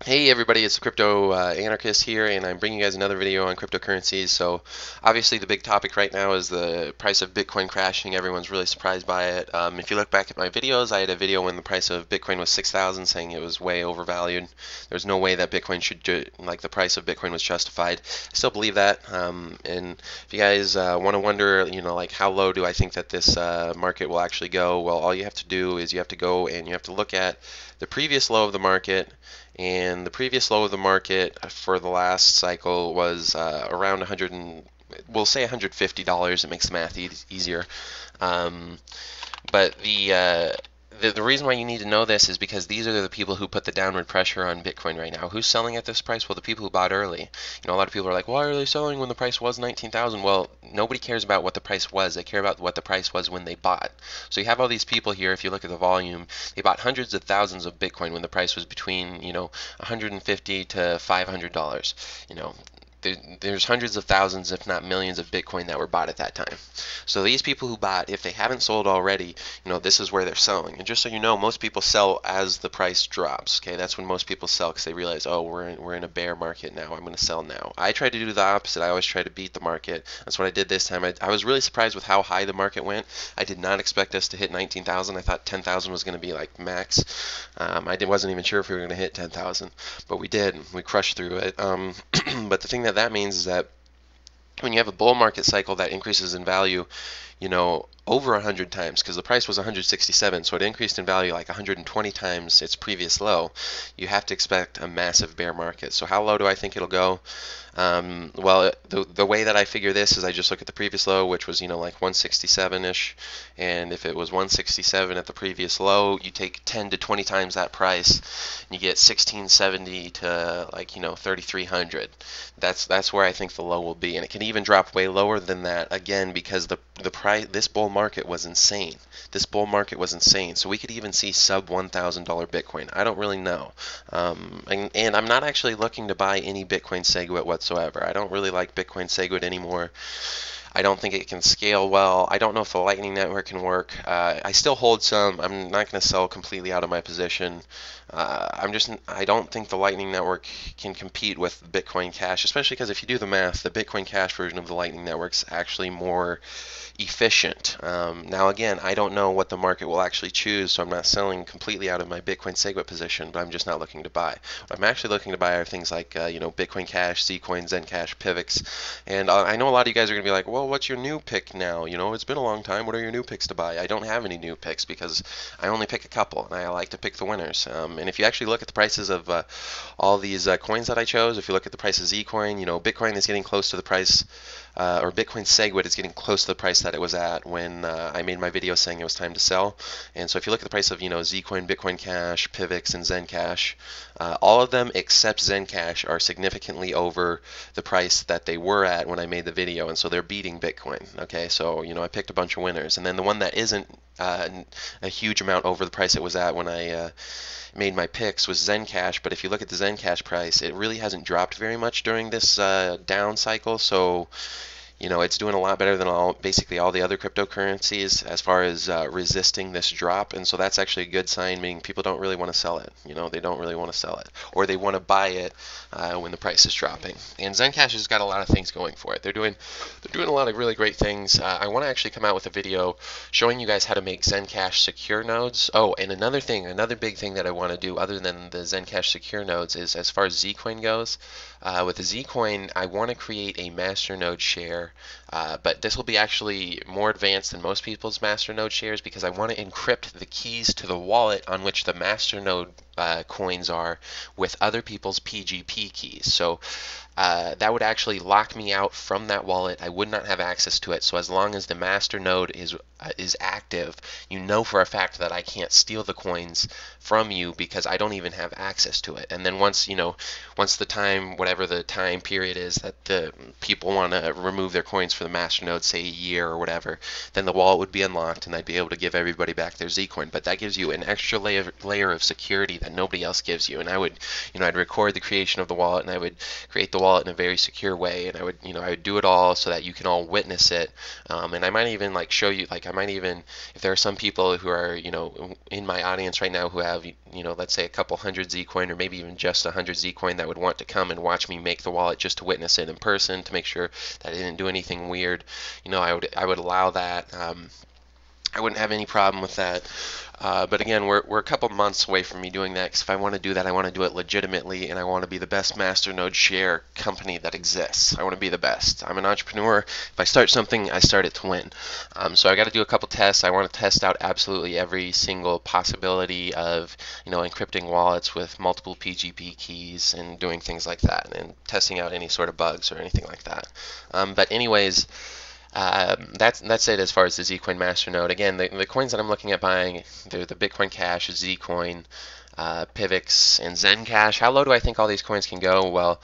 Hey everybody, it's the Crypto-Anarchist here, and I'm bringing you guys another video on cryptocurrencies. So obviously the big topic right now is the price of Bitcoin crashing. Everyone's really surprised by it. If you look back at my videos, I had a video when the price of Bitcoin was 6,000 saying it was way overvalued. There's no way that Bitcoin like the price of Bitcoin was justified. I still believe that. And if you guys want to wonder, like how low do I think that this market will actually go? Well, all you have to do is you have to go and you have to look at the previous low of the market, and the previous low of the market for the last cycle was around 100 and we'll say $150. It makes the math easier. But the reason why you need to know this is because these are the people who put the downward pressure on Bitcoin right now. Who's selling at this price? Well, the people who bought early. A lot of people are like, why are they selling when the price was 19,000? Well, nobody cares about what the price was. They care about what the price was when they bought. So you have all these people here. If you look at the volume, they bought hundreds of thousands of Bitcoin when the price was between, $150 to $500. There's hundreds of thousands, if not millions, of Bitcoin that were bought at that time. So these people who bought, if they haven't sold already, this is where they're selling. And just so you know, most people sell as the price drops. Okay, that's when most people sell because they realize, oh, we're in a bear market now. I'm going to sell now. I try to do the opposite. I always try to beat the market. That's what I did this time. I was really surprised with how high the market went. I did not expect us to hit 19,000. I thought 10,000 was going to be like max. Wasn't even sure if we were going to hit 10,000, but we did. We crushed through it. But the thing that means is that when you have a bull market cycle that increases in value, over 100 times, because the price was 167, so it increased in value like 120 times its previous low, you have to expect a massive bear market. So how low do I think it'll go? Well, the way that I figure this is I just look at the previous low, which was, like 167-ish, and if it was 167 at the previous low, you take 10 to 20 times that price, and you get 1670 to like, 3300. That's where I think the low will be, and it can even drop way lower than that, again, because the price, this bull market was insane. This bull market was insane. So we could even see sub $1,000 Bitcoin. I don't really know. And I'm not actually looking to buy any Bitcoin SegWit whatsoever. I don't really like Bitcoin SegWit anymore. I don't think it can scale well. I don't know if the Lightning Network can work. I still hold some. I'm not going to sell completely out of my position. I don't think the Lightning Network can compete with Bitcoin Cash, especially because if you do the math, the Bitcoin Cash version of the Lightning Network is actually more efficient. Now again, I don't know what the market will actually choose, so I'm not selling completely out of my Bitcoin SegWit position, but I'm just not looking to buy. What I'm actually looking to buy are things like Bitcoin Cash, Zcoin, Zencash, Pivx, and I know a lot of you guys are going to be like, well, what's your new pick now? It's been a long time. What are your new picks to buy? I don't have any new picks because I only pick a couple, and I like to pick the winners. And if you actually look at the prices of all these coins that I chose, if you look at the price of Zcoin, Bitcoin is getting close to the price, or Bitcoin SegWit is getting close to the price that it was at when I made my video saying it was time to sell. And so if you look at the price of Zcoin, Bitcoin Cash, Pivx, and Zencash, all of them except Zencash are significantly over the price that they were at when I made the video, and so they're beating Bitcoin. Okay, so I picked a bunch of winners, and then the one that isn't a huge amount over the price it was at when I made my picks was Zencash. But if you look at the Zencash price, it really hasn't dropped very much during this down cycle, so it's doing a lot better than basically all the other cryptocurrencies as far as resisting this drop, and so that's actually a good sign, meaning people don't really want to sell it. They don't really want to sell it, or they want to buy it when the price is dropping. And Zencash has got a lot of things going for it. They're doing a lot of really great things. I want to actually come out with a video showing you guys how to make Zencash secure nodes. Oh, and another big thing that I want to do other than the Zencash secure nodes is, as far as Zcoin goes, with the Zcoin, I want to create a Masternode share, but this will be actually more advanced than most people's Masternode shares because I want to encrypt the keys to the wallet on which the Masternode coins are with other people's PGP keys. So that would actually lock me out from that wallet. I would not have access to it. So as long as the Masternode is active, for a fact that I can't steal the coins from you because I don't even have access to it. And then once the time, whatever the time period is that the people want to remove their coins for the Masternode, say a year or whatever, then the wallet would be unlocked and I'd be able to give everybody back their Zcoin. But that gives you an extra layer of security that nobody else gives you. And I would, I'd record the creation of the wallet, and I would create the wallet in a very secure way, and I would do it all so that you can all witness it. And I might even like show you, like I might even, if there are some people who are, in my audience right now who have, let's say a couple hundred Zcoin, or maybe even just 100 Zcoin, that would want to come and watch me make the wallet just to witness it in person, to make sure that I didn't do anything weird. I would allow that. I wouldn't have any problem with that. But again, we're a couple months away from me doing that, because if I want to do that, I want to do it legitimately, and I want to be the best Masternode share company that exists. I want to be the best. I'm an entrepreneur. If I start something, I start it to win. So I got to do a couple tests. I want to test out absolutely every single possibility of, encrypting wallets with multiple PGP keys and doing things like that, and testing out any sort of bugs or anything like that. But anyways, that's it as far as the Zcoin Masternode. Again, the coins that I'm looking at buying, they're the Bitcoin Cash, Zcoin, Pivx, and Zencash. How low do I think all these coins can go? Well,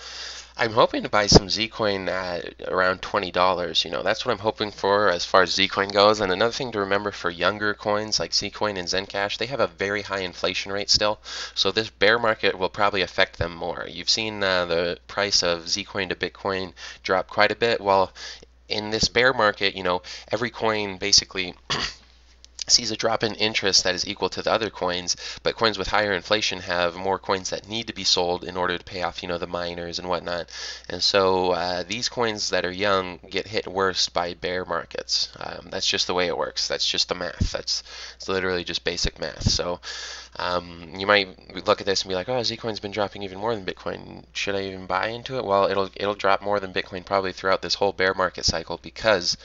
I'm hoping to buy some Zcoin at around $20. That's what I'm hoping for as far as Zcoin goes. And another thing to remember for younger coins like Zcoin and Zencash, they have a very high inflation rate still. So this bear market will probably affect them more. You've seen the price of Zcoin to Bitcoin drop quite a bit. Well, in this bear market, every coin basically sees a drop in interest that is equal to the other coins, but coins with higher inflation have more coins that need to be sold in order to pay off, the miners and whatnot. And so these coins that are young get hit worse by bear markets. That's just the way it works. That's just the math. It's literally just basic math. So you might look at this and be like, oh, Zcoin's been dropping even more than Bitcoin. Should I even buy into it? Well, it'll drop more than Bitcoin probably throughout this whole bear market cycle, because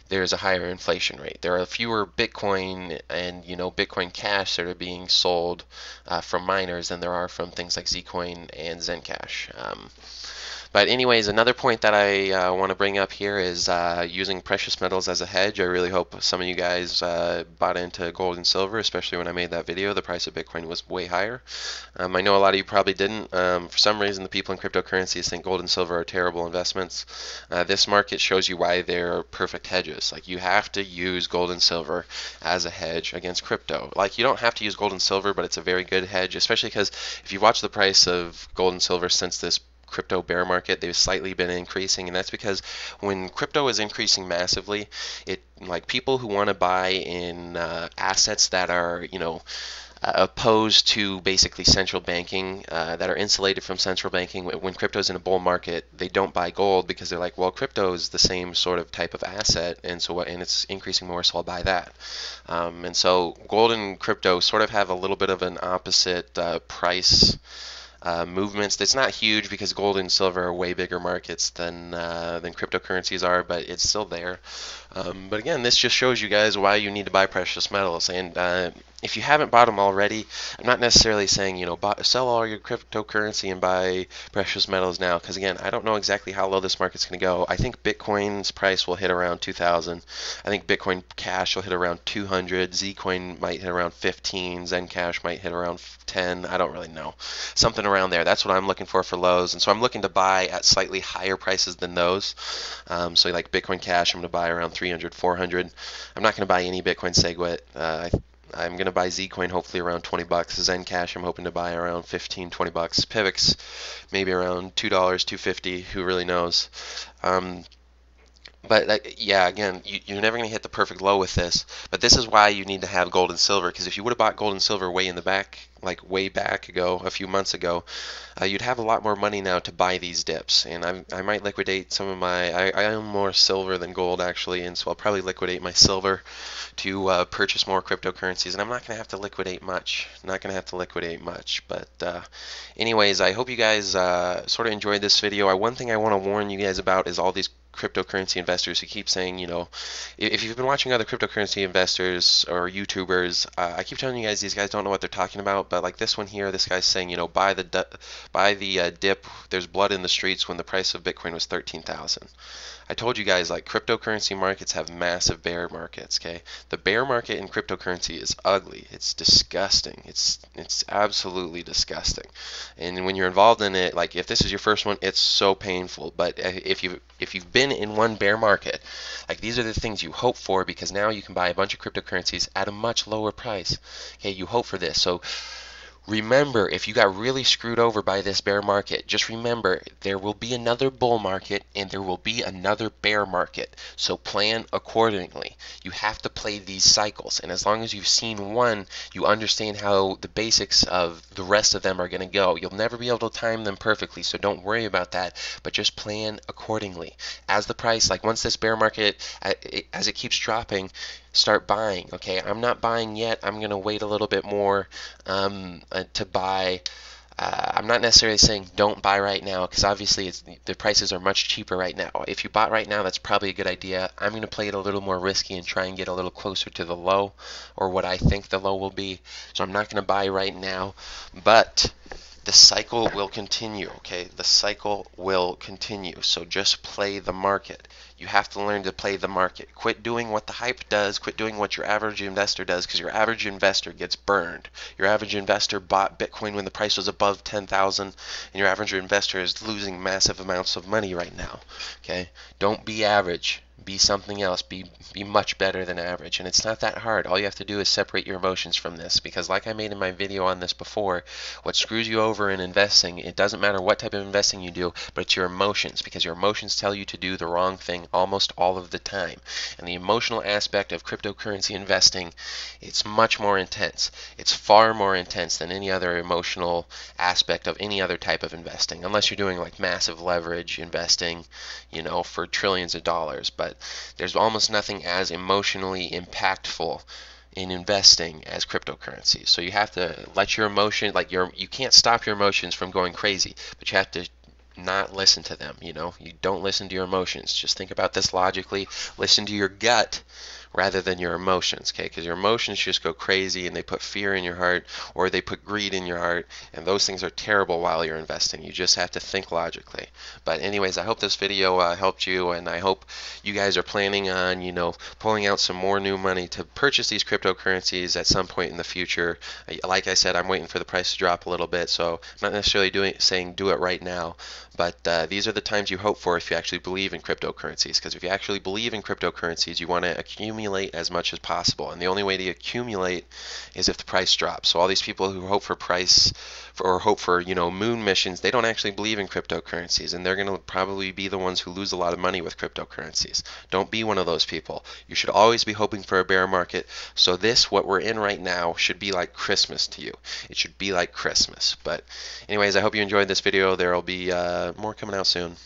there's a higher inflation rate. There are fewer Bitcoin and Bitcoin Cash that are being sold from miners than there are from things like Zcoin and Zencash. But anyways, another point that I want to bring up here is using precious metals as a hedge. I really hope some of you guys bought into gold and silver, especially when I made that video. The price of Bitcoin was way higher. I know a lot of you probably didn't. For some reason, the people in cryptocurrencies think gold and silver are terrible investments. This market shows you why they're perfect hedges. Like, you have to use gold and silver as a hedge against crypto. Like, you don't have to use gold and silver, but it's a very good hedge, especially because if you watch the price of gold and silver since this crypto bear market, they've slightly been increasing, and that's because when crypto is increasing massively, like people who want to buy in assets that are opposed to basically central banking, that are insulated from central banking. When crypto's in a bull market, they don't buy gold because they're like, well, crypto is the same sort of type of asset, and it's increasing more, so I'll buy that. And so gold and crypto sort of have a little bit of an opposite price movements. It's not huge because gold and silver are way bigger markets than cryptocurrencies are, but it's still there. But again, this just shows you guys why you need to buy precious metals. And if you haven't bought them already, I'm not necessarily saying sell all your cryptocurrency and buy precious metals now, because again, I don't know exactly how low this market's going to go. I think Bitcoin's price will hit around 2,000. I think Bitcoin Cash will hit around 200. Zcoin might hit around 15. Zencash might hit around 10. I don't really know. Something around there. That's what I'm looking for lows. And so I'm looking to buy at slightly higher prices than those. So like Bitcoin Cash, I'm going to buy around 300, 400. I'm not going to buy any Bitcoin SegWit. I'm going to buy Zcoin hopefully around 20 bucks. Zencash I'm hoping to buy around 15, 20 bucks. Pivx maybe around $2, $2.50. Who really knows? But yeah, again, you're never going to hit the perfect low with this. But this is why you need to have gold and silver, because if you would have bought gold and silver way in the back, like way back ago, a few months ago, you'd have a lot more money now to buy these dips. And I might liquidate some of I own more silver than gold actually, and so I'll probably liquidate my silver to purchase more cryptocurrencies. And I'm not going to have to liquidate much. But anyways, I hope you guys sort of enjoyed this video. One thing I want to warn you guys about is all these cryptocurrency investors who keep saying, if you've been watching other cryptocurrency investors or YouTubers, I keep telling you guys these guys don't know what they're talking about. But like this one here, this guy's saying, buy the dip. There's blood in the streets when the price of Bitcoin was 13,000. I told you guys, like, cryptocurrency markets have massive bear markets, okay? The bear market in cryptocurrency is ugly. It's disgusting. It's absolutely disgusting. And when you're involved in it, like, if this is your first one, it's so painful. But if you've been in one bear market, like, these are the things you hope for, because now you can buy a bunch of cryptocurrencies at a much lower price. Okay, you hope for this. So Remember, if you got really screwed over by this bear market, just remember there will be another bull market and there will be another bear market. So plan accordingly. You have to play these cycles. And as long as you've seen one, you understand how the basics of the rest of them are going to go. You'll never be able to time them perfectly, so don't worry about that. But just plan accordingly. As the price, like once this bear market, as it keeps dropping, start buying. Okay, I'm not buying yet. I'm going to wait a little bit more to buy. I'm not necessarily saying don't buy right now because obviously the prices are much cheaper right now. If you bought right now, that's probably a good idea. I'm going to play it a little more risky and try and get a little closer to the low or what I think the low will be. So I'm not going to buy right now, but the cycle will continue, okay? The cycle will continue. So just play the market. You have to learn to play the market. Quit doing what the hype does. Quit doing what your average investor does, because your average investor gets burned. Your average investor bought Bitcoin when the price was above 10,000, and your average investor is losing massive amounts of money right now, okay? Don't be average. Be something else. Be much better than average. And it's not that hard. All you have to do is separate your emotions from this, because like I made in my video on this before, what screws you over in investing, it doesn't matter what type of investing you do, but it's your emotions, because your emotions tell you to do the wrong thing almost all of the time. And the emotional aspect of cryptocurrency investing, it's much more intense. It's far more intense than any other emotional aspect of any other type of investing, unless you're doing like massive leverage investing, you know, for trillions of dollars. But there's almost nothing as emotionally impactful in investing as cryptocurrencies. So you have to let your emotion, like you can't stop your emotions from going crazy, but you have to not listen to them. You know, you don't listen to your emotions. Just think about this logically. Listen to your gut rather than your emotions, okay? Because your emotions just go crazy and they put fear in your heart, or they put greed in your heart, and those things are terrible while you're investing. You just have to think logically. But anyways, I hope this video helped you, and I hope you guys are planning on, you know, pulling out some more new money to purchase these cryptocurrencies at some point in the future. Like I said, I'm waiting for the price to drop a little bit, so I'm not necessarily saying do it right now, but these are the times you hope for if you actually believe in cryptocurrencies. Because if you actually believe in cryptocurrencies, you want to accumulate as much as possible, and the only way to accumulate is if the price drops. So all these people who hope for or hope for, you know, moon missions, they don't actually believe in cryptocurrencies, and they're going to probably be the ones who lose a lot of money with cryptocurrencies. Don't be one of those people. You should always be hoping for a bear market. So this, what we're in right now, should be like Christmas to you. It should be like Christmas. But anyways, I hope you enjoyed this video. There will be more coming out soon.